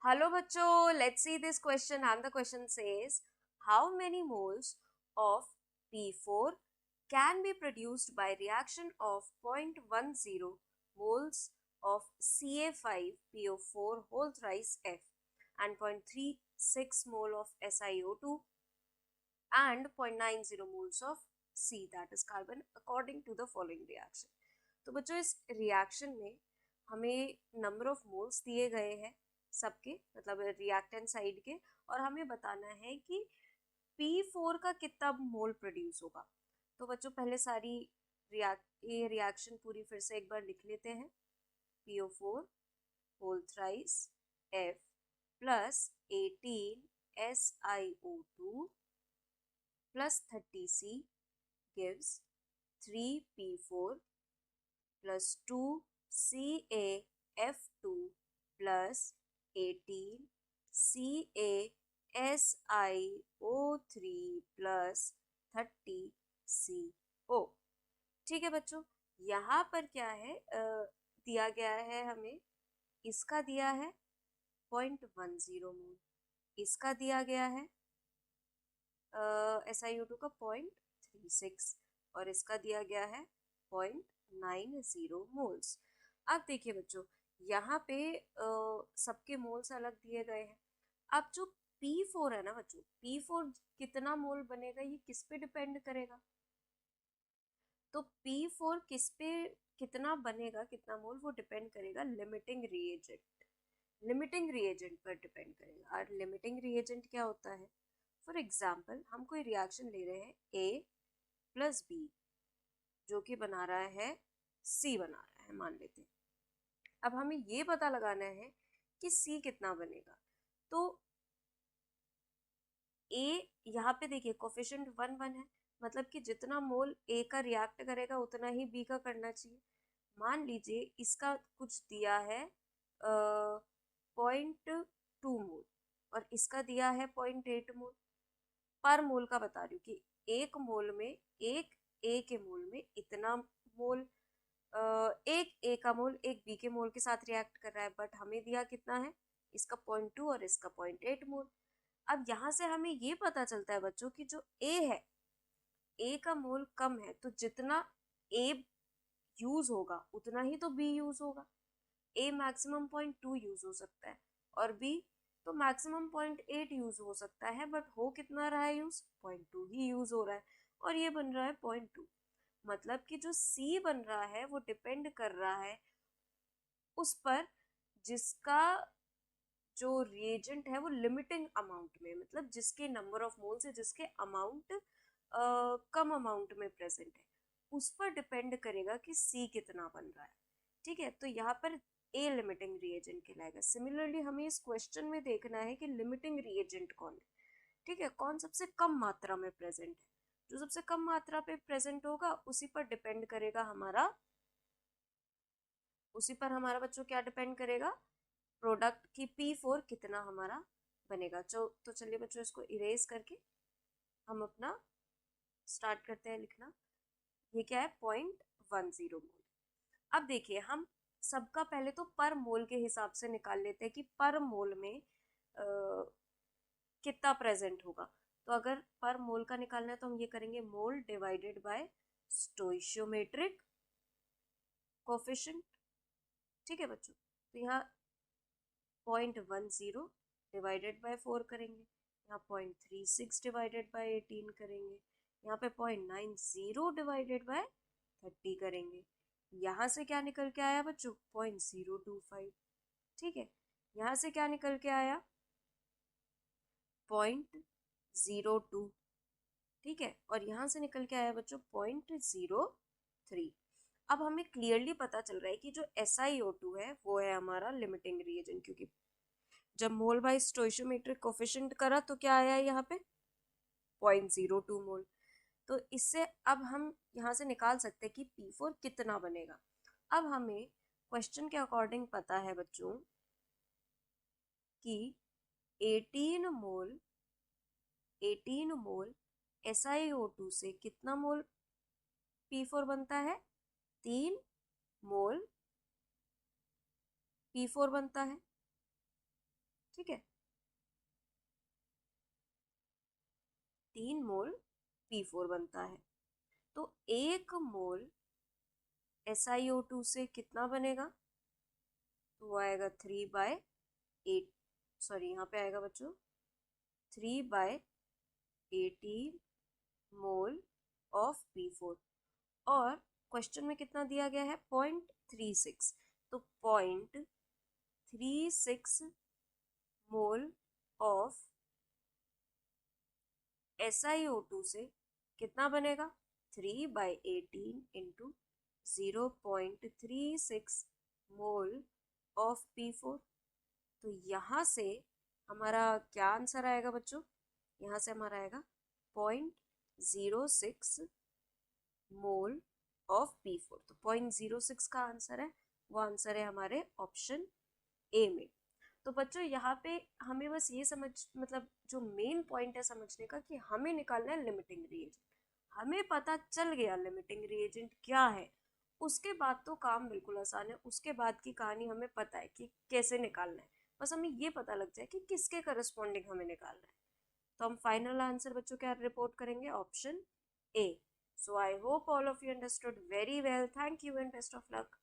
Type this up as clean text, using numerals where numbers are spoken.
Hello bachcho, let's see this question and the question says how many moles of P4 can be produced by reaction of 0.10 moles of Ca5PO4 whole thrice F and 0.36 mole of SiO2 and 0.90 moles of C that is carbon according to the following reaction। तो बच्चों इस reaction में हमें number of moles दिए गए हैं सबके मतलब रिएक्टेंट साइड के, और हमें बताना है कि P4 का कितना मोल प्रोड्यूस होगा। तो बच्चों पहले सारी ये रिएक्शन पूरी फिर से एक बार लिख लेते हैं। PO4 whole thrice F plus 18 SiO2 plus 30C gives 3P4 plus 2 CaF2 plus 18 CaSiO3 plus 30CO। ठीक है बच्चों, यहाँ पर क्या है दिया गया है हमें, इसका दिया है 0.10 मोल, इसका दिया गया है SiO2 का 0.36 और इसका दिया गया है 0.90 मोल्स। अब देखिए बच्चों यहाँ पे सबके मोल्स अलग दिए गए हैं। अब जो P4 है ना बच्चों, P4 कितना मोल बनेगा ये किस पे डिपेंड करेगा? तो P4 किस पे कितना बनेगा, कितना मोल, वो डिपेंड करेगा लिमिटिंग रिएजेंट पर डिपेंड करेगा। और लिमिटिंग रिएजेंट क्या होता है? फॉर एग्जाम्पल हम कोई रिएक्शन ले रहे हैं A प्लस B जो कि बना रहा है C बना रहा है मान लेते हैं। अब हमें ये पता लगाना है कि C कितना बनेगा। तो A यहाँ पे देखिए कोफिशिएंट 1 है, मतलब कि जितना मोल A का रिएक्ट करेगा उतना ही B का करना चाहिए। मान लीजिए इसका कुछ दिया है 0.2 मोल और इसका दिया है 0.8 मोल। पर मोल का बता रही हूँ कि एक मोल में एक ए के मोल में इतना मोल, एक ए का मोल एक बी के मोल के साथ रिएक्ट कर रहा है, बट हमें दिया कितना है, इसका 0.2 और इसका 0.8 मोल। अब यहाँ से हमें ये पता चलता है बच्चों कि जो ए है, ए का मोल कम है, तो जितना ए यूज होगा उतना ही तो बी यूज होगा। ए मैक्सिमम 0.2 यूज हो सकता है और बी तो मैक्सिमम 0.8 यूज हो सकता है, बट हो कितना रहा है यूज, 0.2 ही यूज हो रहा है और ये बन रहा है 0.2। मतलब कि जो C बन रहा है वो डिपेंड कर रहा है उस पर जिसका जो रिएजेंट है वो लिमिटिंग अमाउंट में, मतलब जिसके नंबर ऑफ मोल से जिसके अमाउंट कम अमाउंट में प्रेजेंट है, उस पर डिपेंड करेगा कि C कितना बन रहा है। ठीक है, तो यहाँ पर ए लिमिटिंग रिएजेंट कहलाएगा। सिमिलरली हमें इस क्वेश्चन में देखना है कि लिमिटिंग रिएजेंट कौन है। ठीक है, कौन सबसे कम मात्रा में प्रेजेंट है, जो सबसे कम मात्रा पे प्रेजेंट होगा उसी पर डिपेंड करेगा हमारा, उसी पर हमारा बच्चों क्या डिपेंड करेगा, प्रोडक्ट की P4 कितना हमारा बनेगा। तो चलिए बच्चों इसको इरेज करके हम अपना स्टार्ट करते हैं लिखना। ये क्या है, 0.10 मोल। अब देखिए हम सबका पहले तो पर मोल के हिसाब से निकाल लेते हैं कि पर मोल में कितना प्रेजेंट होगा। तो अगर पर मोल का निकालना है तो हम ये करेंगे मोल डिवाइडेड बाय स्टोइशियोमेट्रिक कोफिशिएंट। ठीक है बच्चों, तो यहाँ 0.10 डिवाइडेड बाय 4 करेंगे, यहाँ 0.36 डिवाइडेड बाय 18 करेंगे, यहाँ पे 0.90 डिवाइडेड बाय 30 करेंगे। यहाँ से क्या निकल के आया बच्चों, 0.025। ठीक है, यहाँ से क्या निकल के आया, 0.02। ठीक है, और यहाँ से निकल के आया बच्चों 0.03। अब हमें क्लियरली पता चल रहा है कि जो SiO2 है वो है हमारा लिमिटिंग रिएजेंट, क्योंकि जब मोल बाय स्टोइशियोमेट्रिक कोफिशिएंट करा तो क्या आया यहाँ पे 0.02 मोल। तो इससे अब हम यहाँ से निकाल सकते हैं कि P4 कितना बनेगा। अब हमें क्वेश्चन के अकॉर्डिंग पता है बच्चों कि 18 मोल SiO2 से कितना मोल P4 बनता है, 3 मोल P4 बनता है। ठीक है। 3 मोल P4 बनता है, तो 1 मोल SiO2 से कितना बनेगा? तो वो आएगा 3/8, सॉरी यहाँ पे आएगा बच्चों 3/18 मोल ऑफ P4। और क्वेश्चन में कितना दिया गया है? 0.36, तो 0.36 मोल ऑफ SiO2 से कितना बनेगा? 3/18 इंटू 0.36 मोल ऑफ P4। तो यहाँ से हमारा क्या आंसर आएगा बच्चों? यहाँ से हमारा आएगा 0.06 मोल ऑफ P4। तो 0.06 का आंसर है, वो आंसर है हमारे ऑप्शन ए में। तो बच्चों यहाँ पे हमें बस ये समझ, मतलब जो मेन पॉइंट है समझने का, कि हमें निकालना है लिमिटिंग रिएजेंट। हमें पता चल गया लिमिटिंग रिएजेंट क्या है, उसके बाद तो काम बिल्कुल आसान है। उसके बाद की कहानी हमें पता है कि कैसे निकालना है, बस हमें ये पता लग जाए कि किसके करस्पॉन्डिंग हमें निकालना है। तो हम फाइनल आंसर बच्चों क्या रिपोर्ट करेंगे? Option A. So I hope all of you understood very well. Thank you and best of luck.